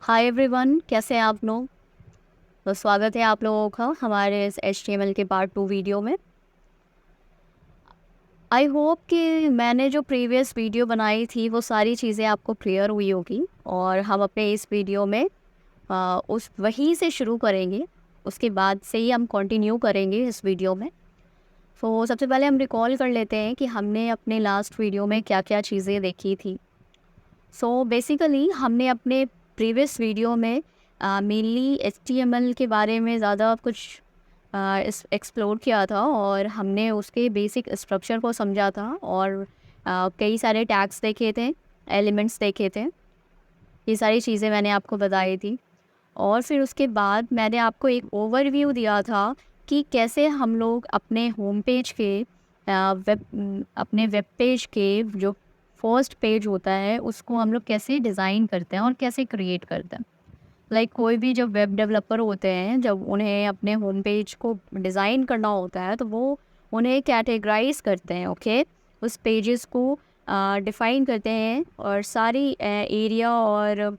Hi everyone, कैसे हैं आप लोग। तो स्वागत है आप लोगों का हमारे इस HTML के पार्ट 2 वीडियो में। आई होप कि मैंने जो प्रीवियस वीडियो बनाई थी वो सारी चीज़ें आपको क्लियर हुई होगी और हम अपने इस वीडियो में उस वहीं से शुरू करेंगे। उसके बाद से ही हम कंटिन्यू करेंगे इस वीडियो में। तो सबसे पहले हम रिकॉल कर लेते हैं कि हमने अपने लास्ट वीडियो में क्या क्या चीज़ें देखी थी। सो बेसिकली हमने अपने प्रीवियस वीडियो में मेनली HTML के बारे में ज़्यादा कुछ इस एक्सप्लोर किया था और हमने उसके बेसिक स्ट्रक्चर को समझा था और कई सारे टैग्स देखे थे, एलिमेंट्स देखे थे। ये सारी चीज़ें मैंने आपको बताई थी और फिर उसके बाद मैंने आपको एक ओवरव्यू दिया था कि कैसे हम लोग अपने होम पेज के अपने वेब पेज के जो फर्स्ट पेज होता है उसको हम लोग कैसे डिज़ाइन करते हैं और कैसे क्रिएट करते हैं। लाइक कोई भी जब वेब डेवलपर होते हैं, जब उन्हें अपने होम पेज को डिज़ाइन करना होता है तो वो उन्हें कैटेगराइज करते हैं। ओके, उस पेजेस को डिफ़ाइन करते हैं और सारी एरिया और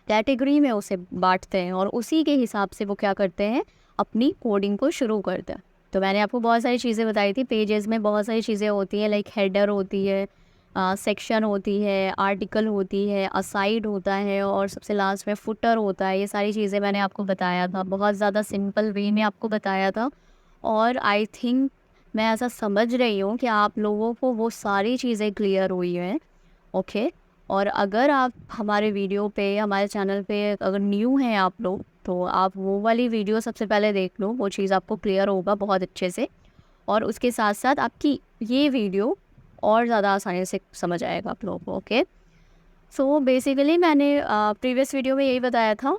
कैटेगरी में उसे बांटते हैं और उसी के हिसाब से वो क्या करते हैं, अपनी कोडिंग को शुरू करते हैं। तो मैंने आपको बहुत सारी चीज़ें बताई थी। पेजेस में बहुत सारी चीज़ें होती हैं, लाइक हेडर होती है, सेक्शन होती है, आर्टिकल होती है, असाइड होता है और सबसे लास्ट में फुटर होता है। ये सारी चीज़ें मैंने आपको बताया था, बहुत ज़्यादा सिंपल वे में आपको बताया था और आई थिंक मैं ऐसा समझ रही हूँ कि आप लोगों को वो सारी चीज़ें क्लियर हुई हैं। ओके, और अगर आप हमारे वीडियो पे, हमारे चैनल पे अगर न्यू हैं आप लोग, तो आप वो वाली वीडियो सबसे पहले देख लो, वो चीज़ आपको क्लियर होगा बहुत अच्छे से और उसके साथ साथ आपकी ये वीडियो और ज़्यादा आसानी से समझ आएगा आप लोगों को। ओके, सो बेसिकली मैंने प्रीवियस वीडियो में यही बताया था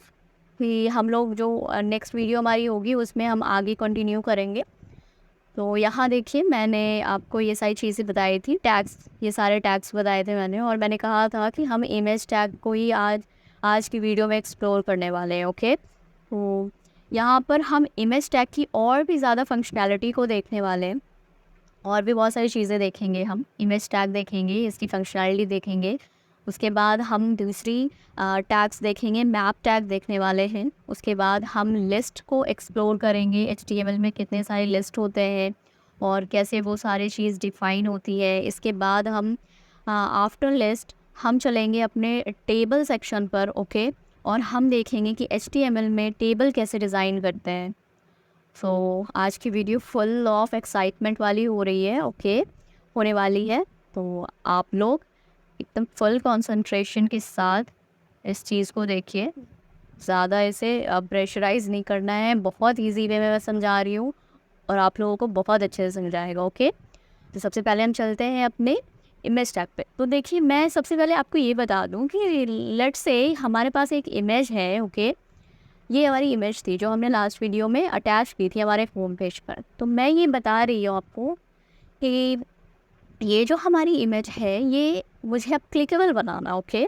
कि हम लोग जो नेक्स्ट वीडियो हमारी होगी उसमें हम आगे कंटिन्यू करेंगे। तो यहाँ देखिए, मैंने आपको ये सारी चीज़ें बताई थी, टैग्स, ये सारे टैग्स बताए थे मैंने और मैंने कहा था कि हम इमेज टैग को ही आज की वीडियो में एक्सप्लोर करने वाले हैं। ओके, तो यहाँ पर हम इमेज टैग की और भी ज़्यादा फंक्शनैलिटी को देखने वाले हैं और भी बहुत सारी चीज़ें देखेंगे। हम इमेज टैग देखेंगे, इसकी फंक्शनैलिटी देखेंगे। उसके बाद हम दूसरी टैग्स देखेंगे, मैप टैग देखने वाले हैं। उसके बाद हम लिस्ट को एक्सप्लोर करेंगे, HTML में कितने सारे लिस्ट होते हैं और कैसे वो सारी चीज़ डिफ़ाइन होती है। इसके बाद हम आफ्टर लिस्ट हम चलेंगे अपने टेबल सेक्शन पर। ओके, और हम देखेंगे कि HTML में टेबल कैसे डिज़ाइन करते हैं। सो आज की वीडियो फुल ऑफ एक्साइटमेंट वाली हो रही है। ओके, होने वाली है। तो आप लोग एकदम फुल कंसंट्रेशन के साथ इस चीज़ को देखिए। ज़्यादा इसे प्रेशराइज़ नहीं करना है, बहुत इजी वे में मैं समझा रही हूँ और आप लोगों को बहुत अच्छे से समझाएगा। ओके, तो सबसे पहले हम चलते हैं अपने इमेज टैग पे। तो देखिए, मैं सबसे पहले आपको ये बता दूँ कि लेट्स से हमारे पास एक इमेज है। ओके, ये हमारी इमेज थी जो हमने लास्ट वीडियो में अटैच की थी हमारे होम पेज पर। तो मैं ये बता रही हूँ आपको कि ये जो हमारी इमेज है ये मुझे अब क्लिकेबल बनाना। ओके,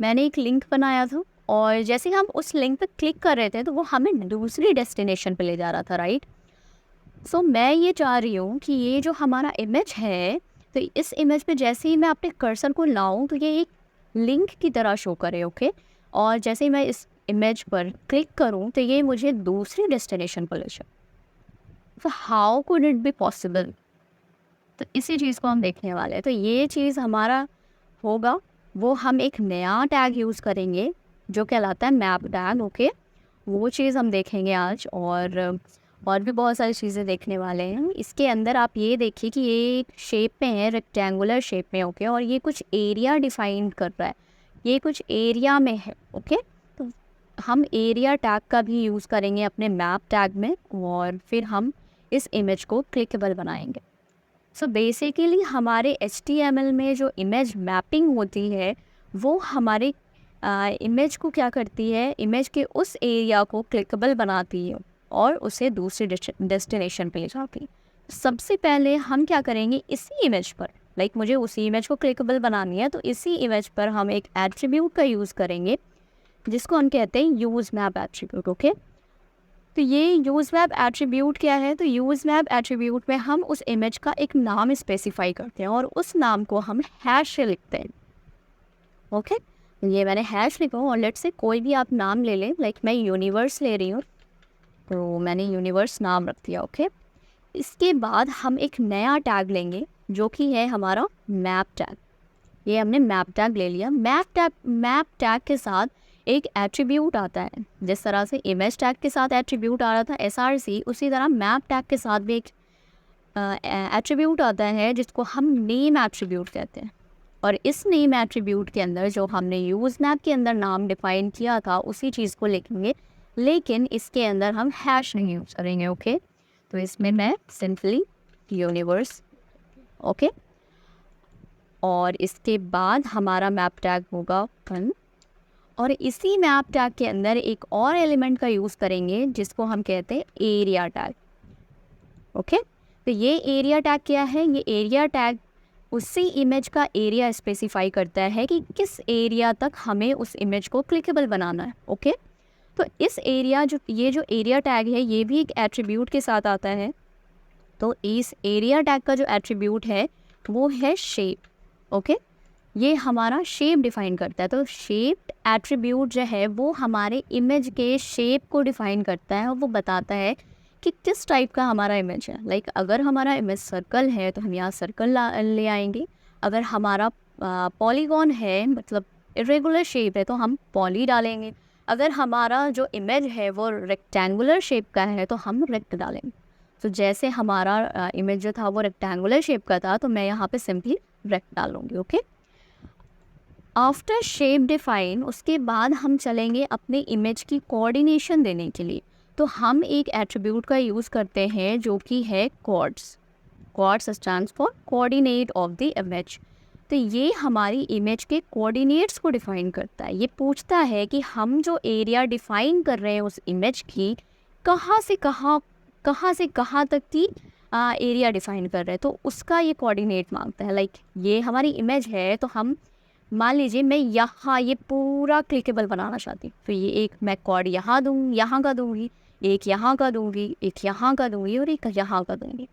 मैंने एक लिंक बनाया था और जैसे हम उस लिंक पे क्लिक कर रहे थे तो वो हमें दूसरी डेस्टिनेशन पे ले जा रहा था, राइट। सो मैं ये चाह रही हूँ कि ये जो हमारा इमेज है, तो इस इमेज पे जैसे ही मैं अपने कर्सर को लाऊं तो ये एक लिंक की तरह शो करे। ओके, और जैसे ही मैं इस इमेज पर क्लिक करूं तो ये मुझे दूसरी डेस्टिनेशन पर ले जाए। तो how could it be possible, तो इसी चीज़ को हम देखने वाले हैं। तो ये चीज़ हमारा होगा, वो हम एक नया टैग यूज़ करेंगे जो कहलाता है मैप टैग। ओके, वो चीज़ हम देखेंगे आज और भी बहुत सारी चीज़ें देखने वाले हैं। इसके अंदर आप ये देखिए कि ये एक शेप में है, रेक्टेंगुलर शेप में। ओके, और ये कुछ एरिया डिफाइन कर रहा है, ये कुछ एरिया में है। ओके, तो हम एरिया टैग का भी यूज़ करेंगे अपने मैप टैग में और फिर हम इस इमेज को क्लिकेबल बनाएंगे। सो बेसिकली हमारे HTML में जो इमेज मैपिंग होती है वो हमारे इमेज को क्या करती है, इमेज के उस एरिया को क्लिकेबल बनाती है और उसे दूसरी डेस्टिनेशन पे ले जाती है। सबसे पहले हम क्या करेंगे, इसी इमेज पर, लाइक मुझे उसी इमेज को क्लिकेबल बनानी है तो इसी इमेज पर हम एक एट्रीब्यूट का यूज़ करेंगे जिसको हम कहते हैं यूज़ मैप एट्रीब्यूट। ओके, तो ये यूज़ मैप एट्रीब्यूट क्या है, तो यूज़ मैप एट्रीब्यूट में हम उस इमेज का एक नाम स्पेसिफाई करते हैं और उस नाम को हम हैश से लिखते हैं। ओके, ये मैंने हैश लिखा और लेट से कोई भी आप नाम ले लें, लाइक मैं यूनिवर्स ले रही हूँ तो मैंने यूनिवर्स नाम रख दिया। ओके, इसके बाद हम एक नया टैग लेंगे जो कि है हमारा मैप टैग। ये हमने मैप टैग ले लिया। मैप टैग के साथ एक एट्रीब्यूट आता है। जिस तरह से इमेज टैग के साथ एट्रीब्यूट आ रहा था SRC, उसी तरह मैप टैग के साथ भी एक एट्रीब्यूट आता है जिसको हम नेम एट्रीब्यूट कहते हैं। और इस नेम एट्रीब्यूट के अंदर जो हमने यूज़ मैप के अंदर नाम डिफाइन किया था उसी चीज़ को लिखेंगे, लेकिन इसके अंदर हम हैश नहीं यूज़ करेंगे। ओके, तो इसमें मैं सिंपली यूनिवर्स। ओके, और इसके बाद हमारा मैप टैग होगा फन, और इसी मैप टैग के अंदर एक और एलिमेंट का यूज़ करेंगे जिसको हम कहते हैं एरिया टैग। ओके, तो ये एरिया टैग क्या है? ये एरिया टैग उसी इमेज का एरिया स्पेसिफाई करता है कि किस एरिया तक हमें उस इमेज को क्लिकेबल बनाना है। ओके, तो इस एरिया जो एरिया टैग है ये भी एक एट्रीब्यूट के साथ आता है। तो इस एरिया टैग का जो एट्रीब्यूट है वो है शेप। ओके, ये हमारा शेप डिफाइन करता है। तो शेप एट्रीब्यूट जो है वो हमारे इमेज के शेप को डिफाइन करता है और वो बताता है कि किस टाइप का हमारा इमेज है। लाइक अगर हमारा इमेज सर्कल है तो हम यहाँ सर्कल ले आएंगे। अगर हमारा पॉलीगॉन है, मतलब इरेगुलर शेप है, तो हम पॉली डालेंगे। अगर हमारा जो इमेज है वो रेक्टेंगुलर शेप का है तो हम रेक्ट डालेंगे। तो जैसे हमारा इमेज जो था वो रेक्टेंगुलर शेप का था तो मैं यहाँ पे सिंपली रेक्ट डालूंगी। ओके, आफ्टर शेप डिफाइन उसके बाद हम चलेंगे अपने इमेज की कोऑर्डिनेशन देने के लिए। तो हम एक एट्रीब्यूट का यूज़ करते हैं जो कि है coords. Coords stands for coordinate of the image. तो ये हमारी इमेज के कोऑर्डिनेट्स को डिफाइन करता है। ये पूछता है कि हम जो एरिया डिफाइन कर रहे हैं उस इमेज की कहाँ से कहाँ तक की एरिया डिफाइन कर रहे हैं, तो उसका ये कोऑर्डिनेट मांगता है। लाइक ये हमारी इमेज है तो हम मान लीजिए मैं यहाँ ये पूरा क्लिकेबल बनाना चाहती हूँ, तो ये एक मैं कॉर्ड यहाँ यहाँ का दूँगी, एक यहाँ का दूँगी, एक यहाँ का दूँगी और एक यहाँ का दूँगी।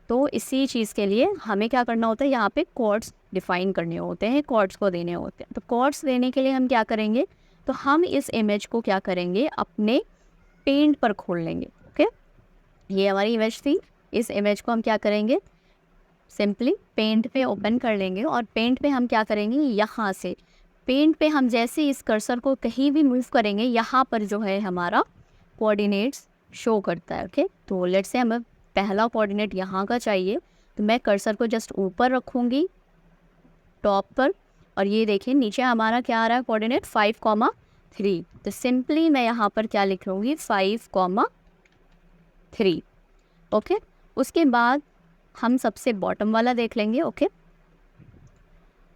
तो इसी चीज़ के लिए हमें क्या करना होता है, यहाँ पे कॉर्ड्स डिफाइन करने होते हैं, कॉर्ड्स को देने होते हैं। तो कॉर्ड्स देने के लिए हम क्या करेंगे, तो हम इस इमेज को क्या करेंगे, अपने पेंट पर खोल लेंगे। ओके, ये हमारी इमेज थी। इस इमेज को हम क्या करेंगे, सिंपली पेंट पे ओपन कर लेंगे और पेंट पे हम क्या करेंगे, यहाँ से पेंट पे हम जैसे इस कर्सर को कहीं भी मूव करेंगे यहाँ पर जो है हमारा कोऑर्डिनेट्स शो करता है। ओके, तो लेट्स से हमें पहला कोऑर्डिनेट यहाँ का चाहिए, तो मैं कर्सर को जस्ट ऊपर रखूँगी टॉप पर, और ये देखिए नीचे हमारा क्या आ रहा है कोऑर्डिनेट 5,3। तो सिंपली मैं यहाँ पर क्या लिख लूँगी 5,3। ओके, उसके बाद हम सबसे बॉटम वाला देख लेंगे। ओके,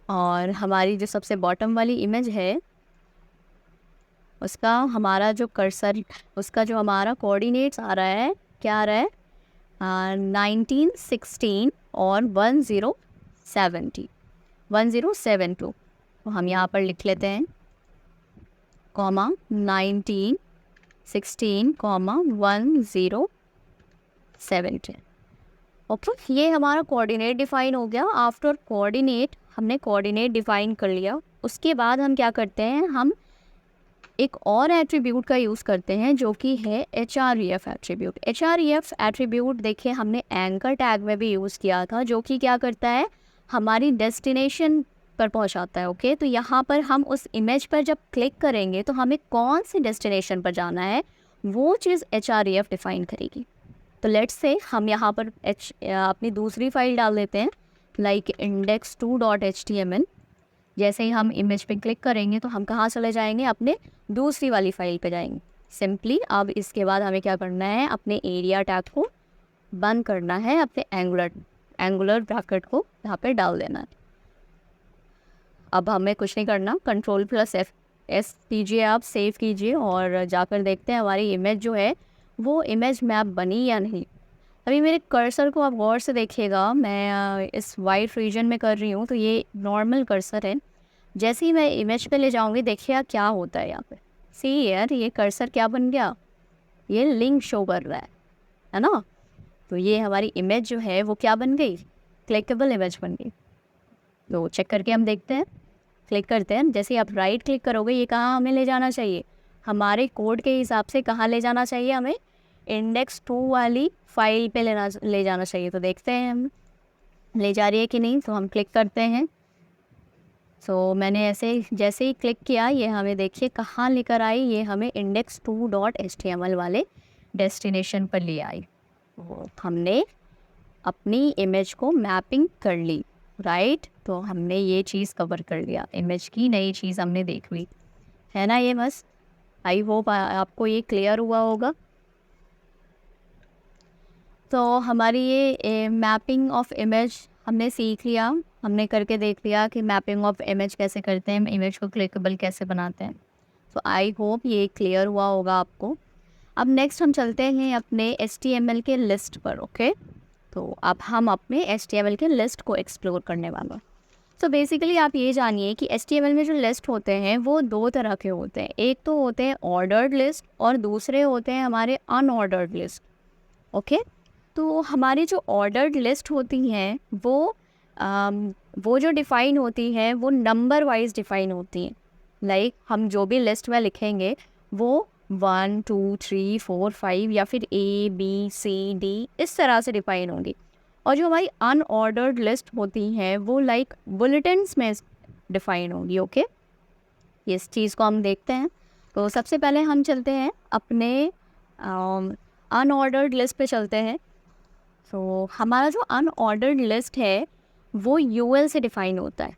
और हमारी जो सबसे बॉटम वाली इमेज है उसका हमारा जो कर्सर, उसका जो हमारा कोऑर्डिनेट्स आ रहा है, क्या आ रहा है 19, 16 और 1072। तो हम यहाँ पर लिख लेते हैं 19, 16, 1072। ओके, ये हमारा कोऑर्डिनेट डिफाइन हो गया। आफ्टर कोऑर्डिनेट हमने कोऑर्डिनेट डिफाइन कर लिया, उसके बाद हम क्या करते हैं, हम एक और एट्रीब्यूट का यूज़ करते हैं जो कि है href एट्रीब्यूट। href एट्रीब्यूट देखिए हमने एंकर टैग में भी यूज़ किया था, जो कि क्या करता है, हमारी डेस्टिनेशन पर पहुंचाता है। ओके, तो यहाँ पर हम उस इमेज पर जब क्लिक करेंगे तो हमें कौन सी डेस्टिनेशन पर जाना है वो चीज़ href डिफाइन करेगी। तो लेट्स से हम यहाँ पर अपनी दूसरी फाइल डाल देते हैं, लाइक index2.html। जैसे ही हम इमेज पे क्लिक करेंगे तो हम कहाँ चले जाएंगे, अपने दूसरी वाली फाइल पे जाएंगे। सिंपली अब इसके बाद हमें क्या करना है, अपने एरिया टैग को बंद करना है, अपने एंगुलर ब्रैकेट को यहाँ पे डाल देना है। अब हमें कुछ नहीं करना, Ctrl+F कीजिए, आप सेव कीजिए और जाकर देखते हैं हमारी इमेज जो है वो इमेज मैप बनी या नहीं। अभी मेरे कर्सर को आप गौर से देखिएगा, मैं इस वाइट रीजन में कर रही हूँ, तो ये नॉर्मल कर्सर है। जैसे ही मैं इमेज पे ले जाऊँगी देखिए क्या होता है यहाँ पे। सी यार, ये कर्सर क्या बन गया, ये लिंक शो कर रहा है ना। तो ये हमारी इमेज जो है वो क्या बन गई, क्लिकेबल इमेज बन गई। तो चेक करके हम देखते हैं। क्लिक करते हैं, जैसे ही आप राइट क्लिक करोगे ये कहाँ हमें ले जाना चाहिए, हमारे कोड के हिसाब से कहाँ ले जाना चाहिए, हमें इंडेक्स 2 वाली फाइल पे ले जाना चाहिए। तो देखते हैं हम ले जा रही है कि नहीं, तो हम क्लिक करते हैं। सो मैंने ऐसे जैसे ही क्लिक किया ये हमें देखिए कहाँ लेकर आई, ये हमें index2.html वाले डेस्टिनेशन पर ले आई। तो हमने अपनी इमेज को मैपिंग कर ली, राइट। तो हमने ये चीज़ कवर कर लिया, इमेज की नई चीज़ हमने देख ली, है ना। ये बस आई होप आपको ये क्लियर हुआ होगा। तो हमारी ये मैपिंग ऑफ इमेज हमने सीख लिया, हमने करके देख लिया कि मैपिंग ऑफ इमेज कैसे करते हैं, इमेज को क्लिकेबल कैसे बनाते हैं। तो आई होप ये क्लियर हुआ होगा आपको। अब नेक्स्ट हम चलते हैं अपने HTML के लिस्ट पर, ओके। तो अब हम अपने HTML के लिस्ट को एक्सप्लोर करने वाले हैं। तो बेसिकली आप ये जानिए कि HTML में जो लिस्ट होते हैं वो दो तरह के होते हैं, एक तो होते हैं ऑर्डर्ड लिस्ट और दूसरे होते हैं हमारे अनऑर्डर्ड लिस्ट, ओके। तो हमारी जो ऑर्डर्ड लिस्ट होती हैं वो जो डिफ़ाइन होती हैं वो नंबर वाइज डिफ़ाइन होती हैं। लाइक हम जो भी लिस्ट में लिखेंगे वो 1 2 3 4 5 या फिर ABCD इस तरह से डिफ़ाइन होंगी। और जो हमारी अनऑर्डर्ड लिस्ट होती हैं वो लाइक बुलेटिन्स में डिफ़ाइन होंगी, ओके। इस चीज़ को हम देखते हैं। तो सबसे पहले हम चलते हैं अपने अनऑर्डर्ड लिस्ट पे चलते हैं। तो हमारा जो अनऑर्डर्ड लिस्ट है वो UL से डिफ़ाइन होता है।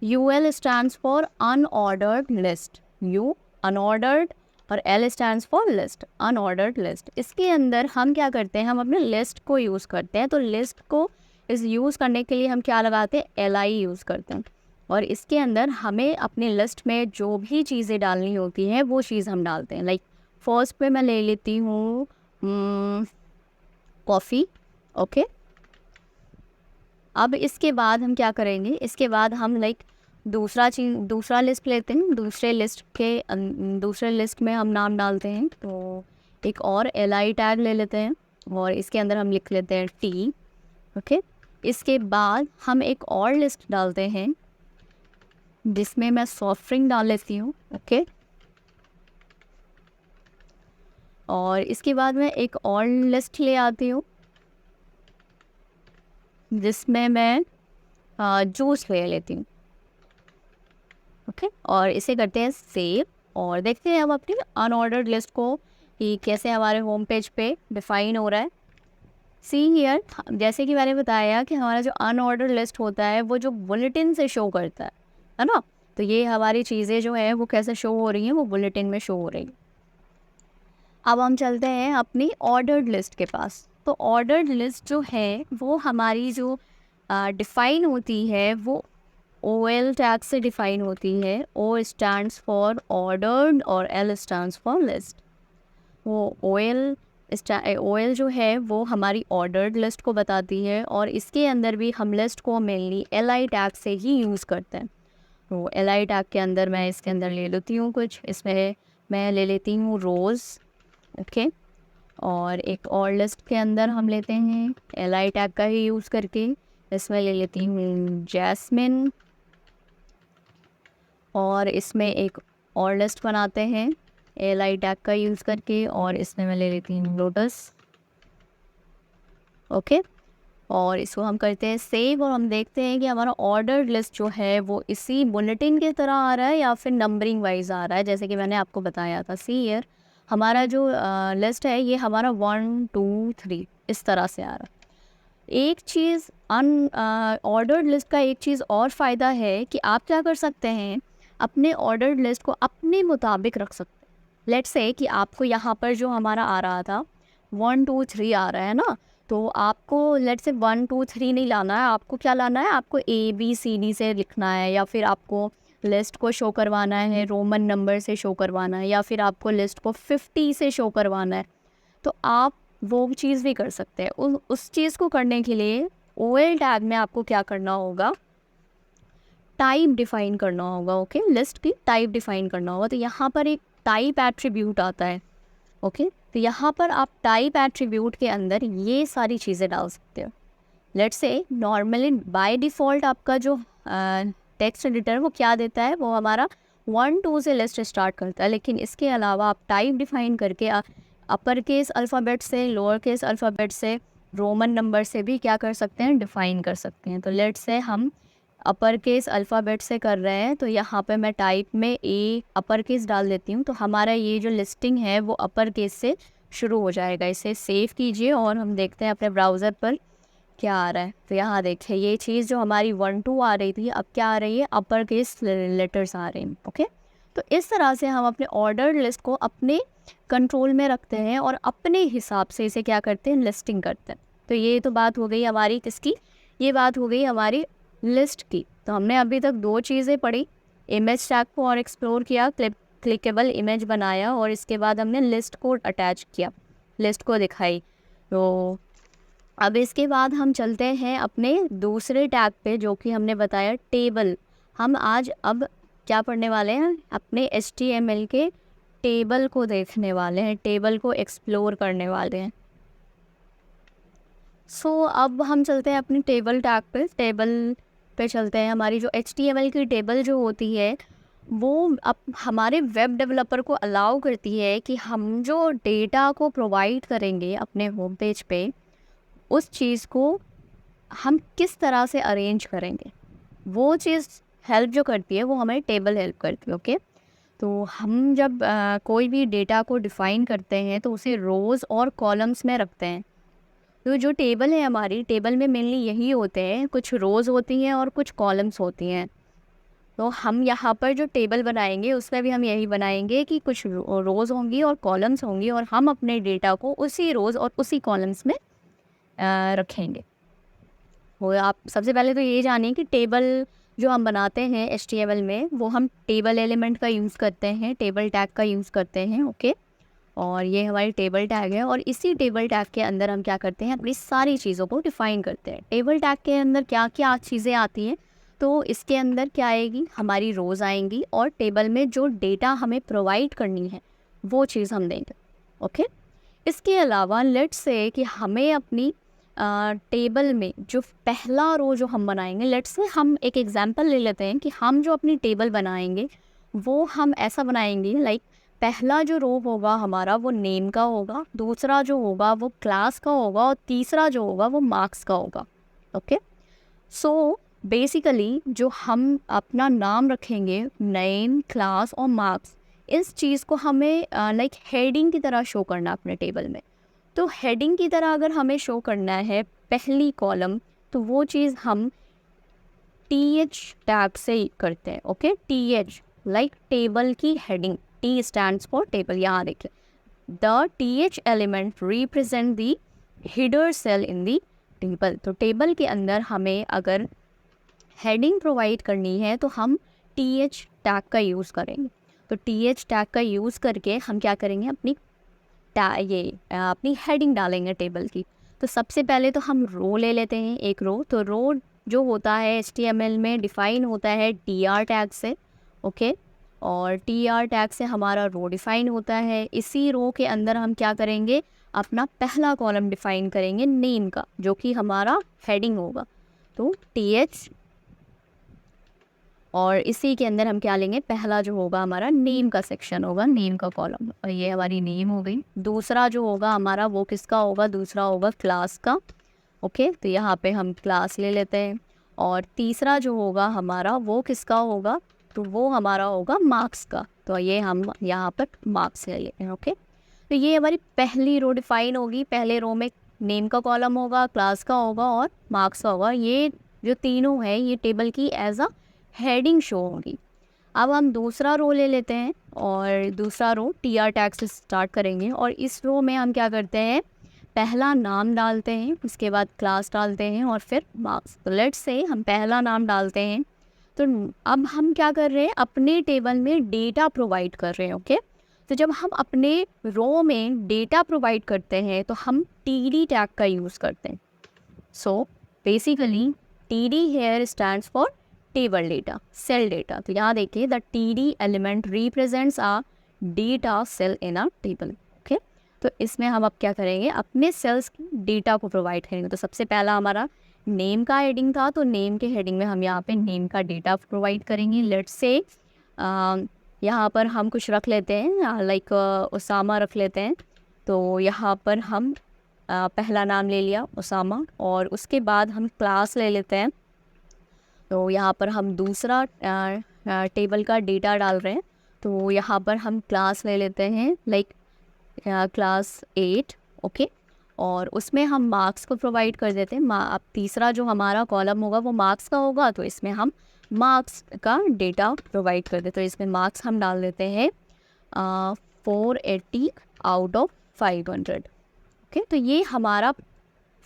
UL stands for unordered list, U unordered और L stands for list, unordered list. इसके अंदर हम क्या करते हैं, हम अपने लिस्ट को यूज़ करते हैं। तो लिस्ट को इस यूज़ करने के लिए हम क्या लगाते हैं, LI यूज़ करते हैं। और इसके अंदर हमें अपने लिस्ट में जो भी चीज़ें डालनी होती हैं वो चीज़ हम डालते हैं। लाइक फर्स्ट पे मैं ले लेती हूँ कॉफ़ी, ओके। अब इसके बाद हम क्या करेंगे, इसके बाद हम लाइक दूसरा लिस्ट लेते हैं, दूसरे लिस्ट में हम नाम डालते हैं। तो एक और LI टैग ले लेते हैं और इसके अंदर हम लिख लेते हैं टी, ओके। इसके बाद हम एक और लिस्ट डालते हैं जिसमें मैं सॉफ्ट ड्रिंक डाल लेती हूँ, ओके। और इसके बाद मैं एक और लिस्ट ले आती हूँ जिसमें मैं जूस ले लेती हूँ, ओके। और इसे करते हैं सेव और देखते हैं अब अपनी अनऑर्डर्ड लिस्ट को कि कैसे हमारे होम पेज पे डिफ़ाइन हो रहा है। सी हियर, जैसे कि मैंने बताया कि हमारा जो अनऑर्डर्ड लिस्ट होता है वो जो बुलेटिन से शो करता है ना। तो ये हमारी चीज़ें जो है वो कैसे शो हो रही हैं, वो बुलेटिन में शो हो रही हैं। अब हम चलते हैं अपनी ऑर्डर्ड लिस्ट के पास। तो ऑर्डर्ड लिस्ट जो है वो हमारी जो डिफ़ाइन होती है वो OL टैग से डिफ़ाइन होती है। O स्टैंड्स फॉर ऑर्डर्ड और L स्टैंड्स फॉर लिस्ट। वो OL जो है वो हमारी ऑर्डर्ड लिस्ट को बताती है और इसके अंदर भी हम लिस्ट को मेनली LI टैग से ही यूज़ करते हैं। तो LI टैग के अंदर मैं इसके अंदर ले लेती हूँ कुछ, इसमें मैं ले लेती हूँ रोज़, ओके। और एक और लिस्ट के अंदर हम लेते हैं LI टैग का ही यूज़ करके, इसमें ले लेती हूँ जैस्मिन। और इसमें एक और लिस्ट बनाते हैं LI टैग का यूज़ करके और इसमें मैं ले लेती हूँ लोटस, ओके। और इसको हम करते हैं सेव और हम देखते हैं कि हमारा ऑर्डर लिस्ट जो है वो इसी बुलेटिन की तरह आ रहा है या फिर नंबरिंग वाइज आ रहा है, जैसे कि मैंने आपको बताया था। सी ईयर हमारा जो लिस्ट है ये हमारा 1 2 3 इस तरह से आ रहा है। एक चीज़ ऑर्डर्ड लिस्ट का एक चीज़ और फ़ायदा है कि आप क्या कर सकते हैं, अपने ऑर्डर्ड लिस्ट को अपने मुताबिक रख सकते हैं। लेट्स से कि आपको यहाँ पर जो हमारा आ रहा था 1 2 3 आ रहा है ना, तो आपको लेट्स से 1 2 3 नहीं लाना है, आपको क्या लाना है, आपको ABCD से लिखना है या फिर आपको लिस्ट को शो करवाना है रोमन नंबर से शो करवाना है या फिर आपको लिस्ट को 50 से शो करवाना है। तो आप वो चीज़ भी कर सकते हैं। उस चीज़ को करने के लिए OL टैग में आपको क्या करना होगा, टाइप डिफ़ाइन करना होगा, ओके। लिस्ट की टाइप डिफ़ाइन करना होगा। तो यहाँ पर एक टाइप एट्रीब्यूट आता है, ओके। तो यहाँ पर आप टाइप एट्रीब्यूट के अंदर ये सारी चीज़ें डाल सकते हो। Let's say normally by default आपका जो टेक्स्ट एडिटर वो क्या देता है, वो हमारा 1-2 से लिस्ट स्टार्ट करता है, लेकिन इसके अलावा आप टाइप डिफ़ाइन करके अपर केस अल्फ़ाबेट से, लोअर केस अल्फ़ाबेट से, रोमन नंबर से भी क्या कर सकते हैं, डिफ़ाइन कर सकते हैं। तो लेट्स से हम अपर केस अल्फ़ाबेट से कर रहे हैं, तो यहाँ पे मैं टाइप में ए अपर केस डाल देती हूँ, तो हमारा ये जो लिस्टिंग है वो अपर केस से शुरू हो जाएगा। इसे सेव कीजिए और हम देखते हैं अपने ब्राउज़र पर क्या आ रहा है। तो यहाँ देखिए ये चीज़ जो हमारी 1-2 आ रही थी, अब क्या आ रही है, अपर केस लेटर्स आ रहे हैं। ओके, तो इस तरह से हम अपने ऑर्डर लिस्ट को अपने कंट्रोल में रखते हैं और अपने हिसाब से इसे क्या करते हैं, लिस्टिंग करते हैं। तो ये तो बात हो गई हमारी किसकी, ये बात हो गई हमारी लिस्ट की। तो हमने अभी तक 2 चीज़ें पढ़ी, इमेज टैग को और एक्सप्लोर किया, क्लिकेबल इमेज बनाया, और इसके बाद हमने लिस्ट को अटैच किया, लिस्ट को दिखाई। तो अब इसके बाद हम चलते हैं अपने दूसरे टैग पे, जो कि हमने बताया टेबल। हम आज अब क्या पढ़ने वाले हैं, अपने HTML के टेबल को देखने वाले हैं, टेबल को एक्सप्लोर करने वाले हैं। अब हम चलते हैं अपनी टेबल टैग पे, टेबल पे चलते हैं। हमारी जो HTML की टेबल जो होती है वो अब हमारे वेब डेवलपर को अलाउ करती है कि हम जो डेटा को प्रोवाइड करेंगे अपने होम पेज पे, उस चीज़ को हम किस तरह से अरेंज करेंगे, वो चीज़ हेल्प जो करती है वो हमें टेबल हेल्प करती है। ओके, तो हम जब कोई भी डेटा को डिफ़ाइन करते हैं तो उसे रोज़ और कॉलम्स में रखते हैं। तो जो टेबल है हमारी, टेबल में मेनली यही होते हैं, कुछ रोज़ होती हैं और कुछ कॉलम्स होती हैं। तो हम यहाँ पर जो टेबल बनाएंगे उसमें भी हम यही बनाएंगे कि कुछ रोज़ होंगी और कॉलम्स होंगी, और हम अपने डेटा को उसी रोज़ और उसी कॉलम्स में रखेंगे। वो आप सबसे पहले तो ये जानिए कि टेबल जो हम बनाते हैं HTML में, वो हम टेबल एलिमेंट का यूज़ करते हैं, टेबल टैग का यूज़ करते हैं। ओके, और ये हमारी टेबल टैग है, और इसी टेबल टैग के अंदर हम क्या करते हैं, अपनी सारी चीज़ों को डिफ़ाइन करते हैं। टेबल टैग के अंदर क्या क्या चीज़ें आती हैं, तो इसके अंदर क्या आएगी, हमारी रोज़ आएंगी, और टेबल में जो डेटा हमें प्रोवाइड करनी है वो चीज़ हम देंगे। ओके, इसके अलावा लेट्स से कि हमें अपनी टेबल में जो पहला रो जो हम बनाएंगे, लेट्स से हम एक एग्जांपल ले लेते हैं कि हम जो अपनी टेबल बनाएंगे वो हम ऐसा बनाएंगे, लाइक पहला जो रो होगा हमारा वो नेम का होगा, दूसरा जो होगा वो क्लास का होगा, और तीसरा जो होगा वो मार्क्स का होगा। ओके, सो बेसिकली जो हम अपना नाम रखेंगे, नेम, क्लास और मार्क्स, इस चीज़ को हमें लाइक हेडिंग की तरह शो करना अपने टेबल में। तो हेडिंग की तरह अगर हमें शो करना है पहली कॉलम, तो वो चीज़ हम TH टैग से करते हैं। ओके, TH लाइक टेबल की heading, T stands for table. यहाँ देखिए, the TH element represent the header cell in the table. तो टेबल के अंदर हमें अगर हेडिंग प्रोवाइड करनी है तो हम TH टैग का यूज़ करेंगे। तो TH टैग का यूज़ करके हम क्या करेंगे, अपनी हेडिंग डालेंगे टेबल की। तो सबसे पहले तो हम रो ले लेते हैं, एक रो। तो रो जो होता है HTML में डिफ़ाइन होता है TR टैग से। ओके, और TR टैग से हमारा रो डिफ़ाइन होता है। इसी रो के अंदर हम क्या करेंगे, अपना पहला कॉलम डिफ़ाइन करेंगे नेम का, जो कि हमारा हेडिंग होगा। तो TH, और इसी के अंदर हम क्या लेंगे, पहला जो होगा हमारा नेम का सेक्शन होगा, नेम का कॉलम, और ये हमारी नेम हो गई। दूसरा जो होगा हमारा वो किसका होगा, दूसरा होगा क्लास का। ओके, तो यहाँ पे हम क्लास ले लेते हैं। और तीसरा जो होगा हमारा वो किसका होगा, तो वो हमारा होगा मार्क्स का। तो ये हम यहाँ पर मार्क्स ले लेते हैं। ओके, तो ये हमारी पहली रो डिफाइन होगी। पहले रो में नेम का कॉलम होगा, क्लास का होगा और मार्क्स का होगा। ये जो तीनों है ये टेबल की एज अ हेडिंग शो होगी। अब हम दूसरा रो ले लेते हैं, और दूसरा रो TR टैग से स्टार्ट करेंगे, और इस रो में हम क्या करते हैं, पहला नाम डालते हैं, उसके बाद क्लास डालते हैं और फिर मार्क्स। तो लेट्स से हम पहला नाम डालते हैं। तो अब हम क्या कर रहे हैं, अपने टेबल में डेटा प्रोवाइड कर रहे हैं। ओके, तो जब हम अपने रो में डेटा प्रोवाइड करते हैं तो हम TD टैग का यूज़ करते हैं। So basically TD here stands for table data, cell data. तो यहाँ देखिए, the TD element represents a data cell in a table. Okay, तो इसमें हम अब क्या करेंगे, अपने सेल्स की डेटा को प्रोवाइड करेंगे। तो सबसे पहला हमारा नेम का हेडिंग था, तो नेम के हेडिंग में हम यहाँ पे नेम का डेटा प्रोवाइड करेंगे। लेट्स से यहाँ पर हम कुछ रख लेते हैं, लाइक उसामा रख लेते हैं। तो यहाँ पर हम पहला नाम ले लिया उसामा, और उसके बाद हम क्लास ले लेते हैं। तो यहाँ पर हम दूसरा टेबल का डेटा डाल रहे हैं, तो यहाँ पर हम क्लास ले लेते हैं, लाइक क्लास 8। ओके, और उसमें हम मार्क्स को प्रोवाइड कर देते हैं। अब तीसरा जो हमारा कॉलम होगा वो मार्क्स का होगा, तो इसमें हम मार्क्स का डेटा प्रोवाइड कर देते हैं। तो इसमें मार्क्स हम डाल देते हैं 480 आउट ऑफ 500। ओके, तो ये हमारा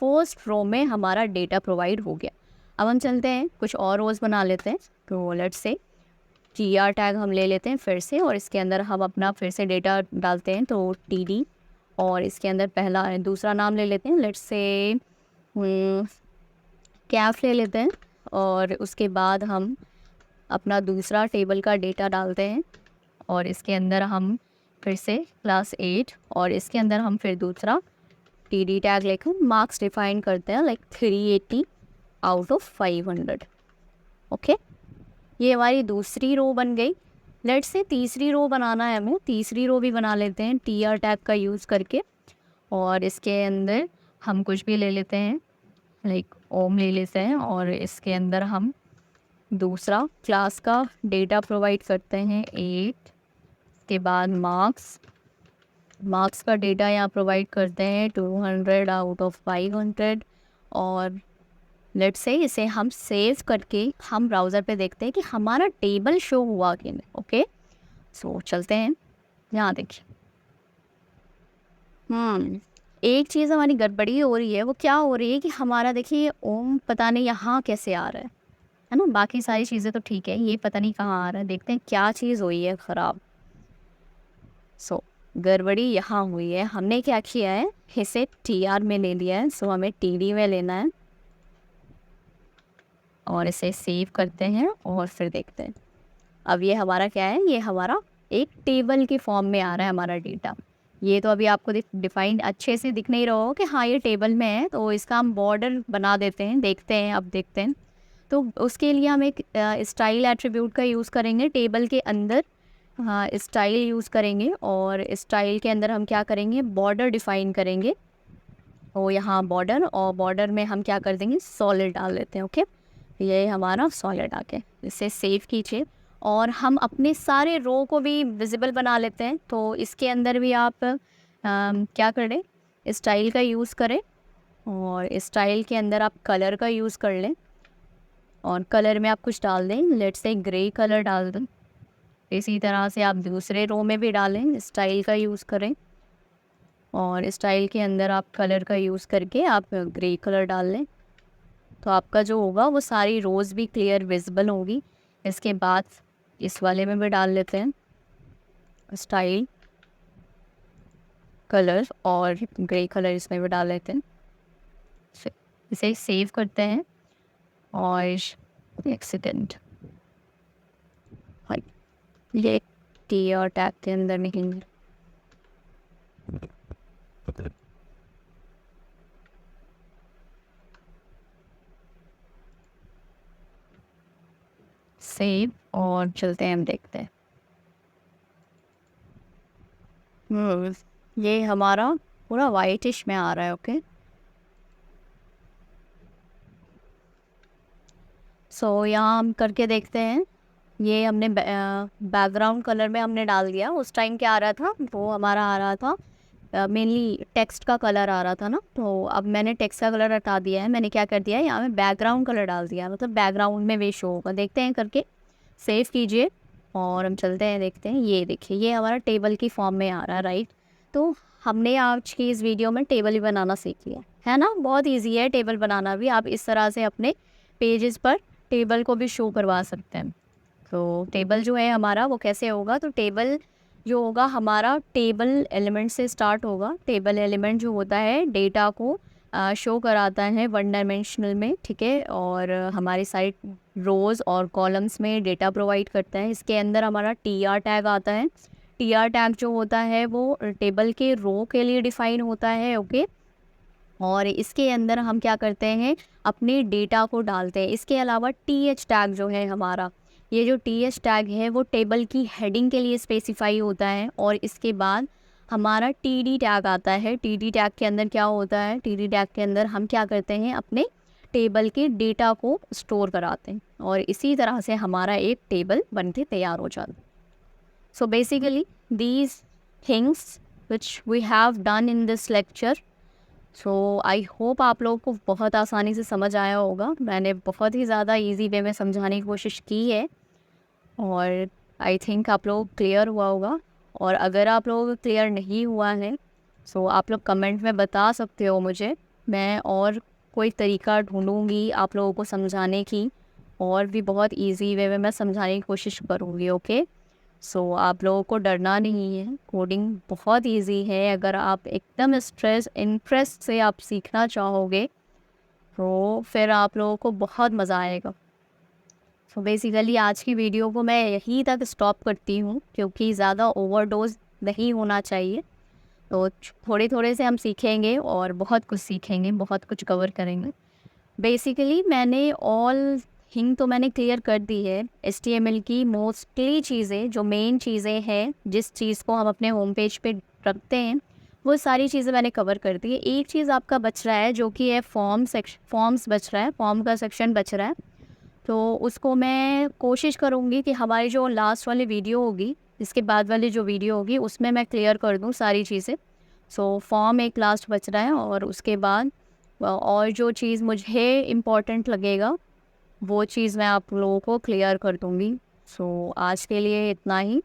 फर्स्ट रो में हमारा डेटा प्रोवाइड हो गया। अब हम चलते हैं कुछ और रोज़ बना लेते हैं। तो लेट्स से TR टैग हम ले लेते हैं फिर से, और इसके अंदर हम अपना फिर से डेटा डालते हैं। तो TD, और इसके अंदर दूसरा नाम ले लेते हैं, लेट्स से कैफ ले लेते हैं। और उसके बाद हम अपना दूसरा टेबल का डेटा डालते हैं, और इसके अंदर हम फिर से क्लास 8, और इसके अंदर हम फिर दूसरा TD टैग लेकर मार्क्स डिफाइन करते हैं, लाइक 380 आउट ऑफ 500। ओके, ये हमारी दूसरी रो बन गई। लेट्स से तीसरी रो बनाना है हमें, तीसरी रो भी बना लेते हैं TR टैग का यूज़ करके। और इसके अंदर हम कुछ भी ले लेते हैं, लाइक ओम ले लेते हैं, और इसके अंदर हम दूसरा क्लास का डेटा प्रोवाइड करते हैं 8। के बाद मार्क्स का डेटा यहाँ प्रोवाइड करते हैं 200 आउट ऑफ 500। और लेट्स से इसे हम सेव करके हम ब्राउज़र पे देखते हैं कि हमारा टेबल शो हुआ कि नहीं। ओके, सो चलते हैं, यहाँ देखिए। एक चीज़ हमारी गड़बड़ी हो रही है, वो क्या हो रही है कि हमारा देखिए ओम पता नहीं यहाँ कैसे आ रहा है ना। बाकी सारी चीज़ें तो ठीक है, ये पता नहीं कहाँ आ रहा है। देखते हैं क्या चीज़ हुई है ख़राब। सो गड़बड़ी यहाँ हुई है। हमने क्या किया है, इसे TR में ले लिया है, सो हमें TD में लेना है, और इसे सेव करते हैं और फिर देखते हैं। अब ये हमारा क्या है, ये हमारा एक टेबल के फॉर्म में आ रहा है हमारा डेटा। ये तो अभी आपको डिफाइंड अच्छे से दिख नहीं रहा हो कि हाँ ये टेबल में है, तो इसका हम बॉर्डर बना देते हैं। देखते हैं, अब देखते हैं। तो उसके लिए हम एक स्टाइल एट्रीब्यूट का यूज़ करेंगे टेबल के अंदर। हाँ, स्टाइल यूज़ करेंगे, और स्टाइल के अंदर हम क्या करेंगे, बॉर्डर डिफ़ाइन करेंगे। तो यहाँ बॉर्डर, और बॉर्डर में हम क्या कर देंगे, सॉलिड डाल देते हैं। ओके, ये हमारा सॉलिड आके इसे सेव कीजिए। और हम अपने सारे रो को भी विजिबल बना लेते हैं। तो इसके अंदर भी आप क्या करें, स्टाइल का यूज़ करें, और स्टाइल के अंदर आप कलर का यूज़ कर लें, और कलर में आप कुछ डाल दें, लेट्स से ग्रे कलर डाल दें। इसी तरह से आप दूसरे रो में भी डालें, स्टाइल का यूज़ करें, और स्टाइल के अंदर आप कलर का यूज़ करके आप ग्रे कलर डाल लें। तो आपका जो होगा वो सारी रोज़ भी क्लियर विजिबल होगी। इसके बाद इस वाले में भी डाल लेते हैं स्टाइल, कलर, और ग्रे कलर इसमें भी डाल लेते हैं। इसे सेव करते हैं, और एक्सीडेंट ये TR टैग के अंदर नहीं है। सेव, और चलते हैं, हम देखते हैं। ये हमारा पूरा वाइटिश में आ रहा है। ओके, सो यहाँ हम करके देखते हैं। ये हमने बैकग्राउंड कलर में हमने डाल दिया। उस टाइम क्या आ रहा था, वो हमारा आ रहा था मेनली टेक्स्ट का कलर आ रहा था ना। तो अब मैंने टेक्स्ट का कलर हटा दिया है। मैंने क्या कर दिया है, यहाँ में बैकग्राउंड कलर डाल दिया, मतलब बैकग्राउंड में वे शो होगा। देखते हैं करके, सेव कीजिए, और हम चलते हैं, देखते हैं। ये देखिए, ये हमारा टेबल की फॉर्म में आ रहा है, राइट। तो हमने आज की इस वीडियो में टेबल ही बनाना सीख लिया है ना। बहुत ईजी है टेबल बनाना भी। आप इस तरह से अपने पेजेस पर टेबल को भी शो करवा सकते हैं। तो टेबल जो है हमारा वो कैसे होगा, तो टेबल जो होगा हमारा टेबल एलिमेंट से स्टार्ट होगा। टेबल एलिमेंट जो होता है डेटा को शो कराता है 1 डायमेंशनल में, ठीक है। और हमारी सारी रोज़ और कॉलम्स में डेटा प्रोवाइड करता है। इसके अंदर हमारा TR टैग आता है। TR टैग जो होता है वो टेबल के रो के लिए डिफ़ाइन होता है। ओके, और इसके अंदर हम क्या करते हैं, अपने डेटा को डालते हैं। इसके अलावा TH टैग जो है हमारा, ये जो TH टैग है वो टेबल की हेडिंग के लिए स्पेसिफाई होता है। और इसके बाद हमारा TD टैग आता है। TD टैग के अंदर क्या होता है, TD टैग के अंदर हम क्या करते हैं, अपने टेबल के डेटा को स्टोर कराते हैं और इसी तरह से हमारा एक टेबल बन के तैयार हो जाता है। So basically these things which we have done in this lecture, so I hope आप लोगों को बहुत आसानी से समझ आया होगा। मैंने बहुत ही ज़्यादा इजी वे में समझाने की कोशिश की है और आई थिंक आप लोग क्लियर हुआ होगा। और अगर आप लोगों को क्लियर नहीं हुआ है सो आप लोग कमेंट में बता सकते हो मुझे, मैं और कोई तरीका ढूंढूंगी आप लोगों को समझाने की, और भी बहुत इजी वे में मैं समझाने की कोशिश करूँगी। ओके, सो आप लोगों को डरना नहीं है, कोडिंग बहुत इजी है। अगर आप एकदम इंटरेस्ट से आप सीखना चाहोगे तो फिर आप लोगों को बहुत मज़ा आएगा। सो बेसिकली आज की वीडियो को मैं यहीं तक स्टॉप करती हूँ क्योंकि ज़्यादा ओवरडोज नहीं होना चाहिए। तो थोड़े थोड़े से हम सीखेंगे और बहुत कुछ सीखेंगे, बहुत कुछ कवर करेंगे। बेसिकली मैंने ऑल थिंग तो मैंने क्लियर कर दी है। HTML की मोस्टली चीज़ें, जो मेन चीज़ें हैं, जिस चीज़ को हम अपने होम पेज पे रखते हैं, वो सारी चीज़ें मैंने कवर कर दी है। एक चीज़ आपका बच रहा है जो कि है फॉर्म्स बच रहा है, फॉर्म का सेक्शन बच रहा है। तो उसको मैं कोशिश करूँगी कि हमारी जो लास्ट वाली वीडियो होगी, इसके बाद वाली जो वीडियो होगी, उसमें मैं क्लियर कर दूँ सारी चीज़ें। सो फॉर्म एक लास्ट बच रहा है और उसके बाद और जो चीज़ मुझे इम्पोर्टेंट लगेगा वो चीज़ मैं आप लोगों को क्लियर कर दूँगी। सो आज के लिए इतना ही।